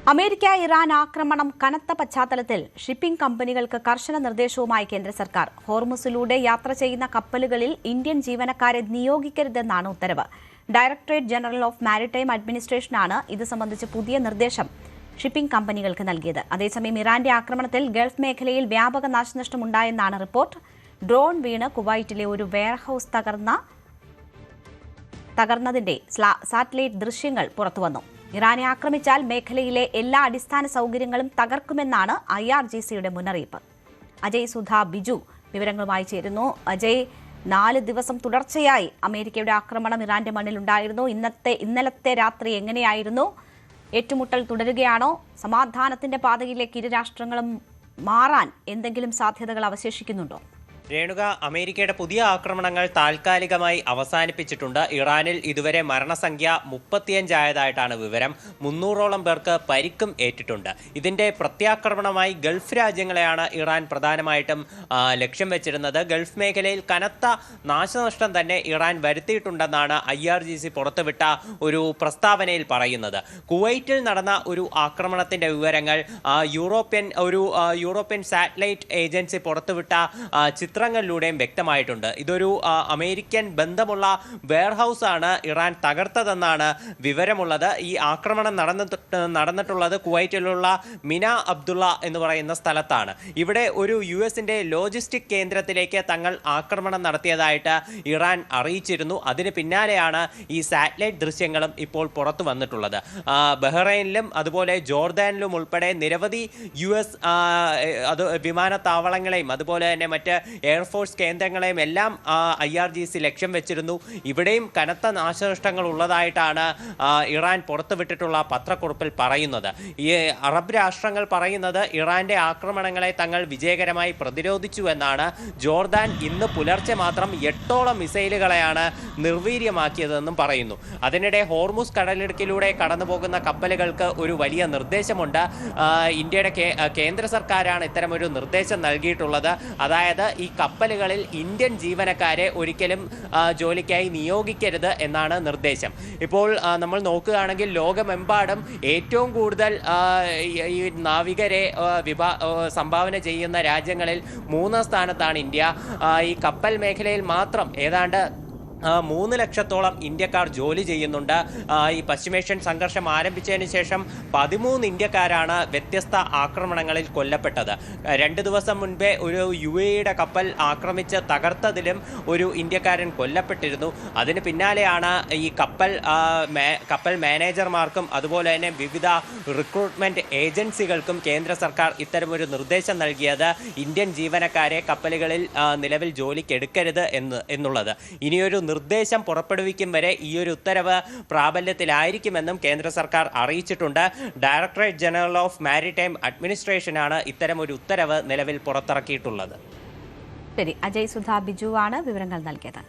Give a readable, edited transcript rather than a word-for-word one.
America Iran ആക്രമണം കനത്ത പശ്ചാത്തലത്തിൽ ഷിപ്പിംഗ് കമ്പനികൾക്ക് കർശന നിർദ്ദേശവുമായി കേന്ദ്ര സർക്കാർ. ഹോർമുസിലൂടെ യാത്ര ചെയ്യുന്ന കപ്പലുകളിൽ ഇന്ത്യൻ ജീവനക്കാരെ നിയോഗിക്കരുതെന്നാണ് ഉത്തരവ്. ഡയറക്ടറേറ്റ് ജനറൽ ഓഫ് മാരിടൈം അഡ്മിനിസ്ട്രേഷനാണ് ഇത് സംബന്ധിച്ച് പുതിയ നിർദ്ദേശം ഷിപ്പിംഗ് കമ്പനികൾക്ക് നൽകിയത്. അതേസമയം ഇറാന്റെ ആക്രമണത്തിൽ ഗൾഫ് മേഖലയിൽ വ്യാപക നാശനഷ്ടമുണ്ടായെന്നാണ് റിപ്പോർട്ട്. ഡ്രോൺ വീണ് കുവൈറ്റിലെ ഒരു വെയർഹൌസ് തകർന്നതിന്റെ സാറ്റലൈറ്റ് ദൃശ്യങ്ങൾ പുറത്തുവന്നു. ഇറാനെ ആക്രമിച്ചാൽ മേഖലയിലെ എല്ലാ അടിസ്ഥാന സൗകര്യങ്ങളും തകർക്കുമെന്നാണ് IRGCയുടെ മുന്നറിയിപ്പ്. അജയ് സുധ ബിജു വിവരങ്ങളുമായി ചേരുന്നു. അജയ്, 4 ദിവസം തുടർച്ചയായി അമേരിക്കയുടെ ആക്രമണം ഇറാന്റെ മണ്ണിലുണ്ടായിരുന്നു. ഇന്നലത്തെ രാത്രി എങ്ങനെയായിരുന്നു? ഏറ്റുമുട്ടൽ തുടരുകയാണോ? സമാധാനത്തിന്റെ പാതയിലേക്ക് ഇരു രാഷ്ട്രങ്ങളും മാറാൻ എന്തെങ്കിലും സാധ്യതകൾ അവശേഷിക്കുന്നുണ്ടോ? രേണുക, അമേരിക്കയുടെ പുതിയ ആക്രമണങ്ങൾ താൽക്കാലികമായി അവസാനിപ്പിച്ചിട്ടുണ്ട്. ഇറാനിൽ ഇതുവരെ മരണസംഖ്യ 35 ആയതായിട്ടാണ് വിവരം. 300ഓളം പേർക്ക് പരിക്കും ഏറ്റിട്ടുണ്ട്. ഇതിന്റെ പ്രത്യാക്രമണമായി ഗൾഫ് രാജ്യങ്ങളെയാണ് ഇറാൻ പ്രധാനമായിട്ടും ലക്ഷ്യം വെച്ചിരുന്നത്. ഗൾഫ് മേഖലയിൽ കനത്ത നാശനഷ്ടം തന്നെ ഇറാൻ വരുത്തിയിട്ടുണ്ടെന്നാണ് IRGC പുറത്തുവിട്ട ഒരു പ്രസ്താവനയിൽ പറയുന്നത്. കുവൈറ്റിൽ നടന്ന ഒരു ആക്രമണത്തിന്റെ വിവരങ്ങൾ യൂറോപ്യൻ സാറ്റലൈറ്റ് ഏജൻസി പുറത്തുവിട്ട ചിത്രങ്ങളിലൂടെയും വ്യക്തമായിട്ടുണ്ട്. ഇതൊരു അമേരിക്കൻ ബന്ധമുള്ള വെയർഹൌസ് ആണ് ഇറാൻ തകർത്തതെന്നാണ് വിവരമുള്ളത്. ഈ ആക്രമണം നടന്നിട്ടുള്ളത് കുവൈറ്റിലുള്ള മിന അബ്ദുള്ള എന്ന് പറയുന്ന സ്ഥലത്താണ്. ഇവിടെ ഒരു US-ന്റെ ലോജിസ്റ്റിക് കേന്ദ്രത്തിലേക്ക് തങ്ങൾ ആക്രമണം നടത്തിയതായിട്ട് ഇറാൻ അറിയിച്ചിരുന്നു. അതിന് പിന്നാലെയാണ് ഈ സാറ്റലൈറ്റ് ദൃശ്യങ്ങളും ഇപ്പോൾ പുറത്തു വന്നിട്ടുള്ളത്. ബഹ്റൈനിലും അതുപോലെ ജോർദാനിലും ഉൾപ്പെടെ നിരവധി US വിമാനത്താവളങ്ങളെയും അതുപോലെ തന്നെ മറ്റ് എയർഫോഴ്സ് കേന്ദ്രങ്ങളെയും എല്ലാം IRGC ലക്ഷ്യം വെച്ചിരുന്നു. ഇവിടെയും കനത്ത നാശനഷ്ടങ്ങൾ ഉള്ളതായിട്ടാണ് ഇറാൻ പുറത്തുവിട്ടിട്ടുള്ള പത്രക്കുറിപ്പിൽ പറയുന്നത്. ഈ അറബ് രാഷ്ട്രങ്ങൾ പറയുന്നത് ഇറാന്റെ ആക്രമണങ്ങളെ തങ്ങൾ വിജയകരമായി പ്രതിരോധിച്ചു എന്നാണ്. ജോർദാൻ ഇന്ന് പുലർച്ചെ മാത്രം 8ഓളം മിസൈലുകളെയാണ് നിർവീര്യമാക്കിയതെന്നും പറയുന്നു. അതിനിടെ ഹോർമുസ് കടലിടുക്കിലൂടെ കടന്നുപോകുന്ന കപ്പലുകൾക്ക് ഒരു വലിയ നിർദ്ദേശമുണ്ട്. ഇന്ത്യയുടെ കേന്ദ്ര സർക്കാരാണ് ഇത്തരമൊരു നിർദ്ദേശം നൽകിയിട്ടുള്ളത്. അതായത് ഈ കപ്പലുകളിൽ ഇന്ത്യൻ ജീവനക്കാരെ ഒരിക്കലും ജോലിക്കായി നിയോഗിക്കരുത് എന്നാണ് നിർദ്ദേശം. ഇപ്പോൾ നമ്മൾ നോക്കുകയാണെങ്കിൽ ലോകമെമ്പാടും ഏറ്റവും കൂടുതൽ ഈ നാവികരെ സംഭാവന ചെയ്യുന്ന രാജ്യങ്ങളിൽ 3ാം സ്ഥാനത്താണ് ഇന്ത്യ. ഈ കപ്പൽ മേഖലയിൽ മാത്രം ഏതാണ്ട് 3 ലക്ഷത്തോളം ഇന്ത്യക്കാർ ജോലി ചെയ്യുന്നുണ്ട്. ഈ പശ്ചിമേഷ്യൻ സംഘർഷം ആരംഭിച്ചതിന് ശേഷം 13 ഇന്ത്യക്കാരാണ് വ്യത്യസ്ത ആക്രമണങ്ങളിൽ കൊല്ലപ്പെട്ടത്. 2 ദിവസം മുൻപേ ഒരു UAE-യുടെ കപ്പൽ ആക്രമിച്ച് തകർത്തതിലും ഒരു ഇന്ത്യക്കാരൻ കൊല്ലപ്പെട്ടിരുന്നു. അതിന് പിന്നാലെയാണ് ഈ കപ്പൽ മാനേജർമാർക്കും അതുപോലെ തന്നെ വിവിധ റിക്രൂട്ട്മെന്റ് ഏജൻസികൾക്കും കേന്ദ്ര സർക്കാർ ഇത്തരമൊരു നിർദ്ദേശം നൽകിയത്. ഇന്ത്യൻ ജീവനക്കാരെ കപ്പലുകളിൽ നിലവിൽ ജോലിക്കെടുക്കരുത് എന്നുള്ളത്. ഇനിയൊരു നിർദ്ദേശം പുറപ്പെടുവിക്കും വരെ ഈ ഒരു ഉത്തരവ് പ്രാബല്യത്തിലായിരിക്കുമെന്നും കേന്ദ്ര സർക്കാർ അറിയിച്ചിട്ടുണ്ട്. ഡയറക്ടറേറ്റ് ജനറൽ ഓഫ് മാരിടൈം അഡ്മിനിസ്ട്രേഷനാണ് ഇത്തരം ഒരു ഉത്തരവ് നിലവിൽ പുറത്തിറക്കിയിട്ടുള്ളത്. ശരി, അജയ് സുധ ബിജു ആണ് വിവരങ്ങൾ നൽകിയത്.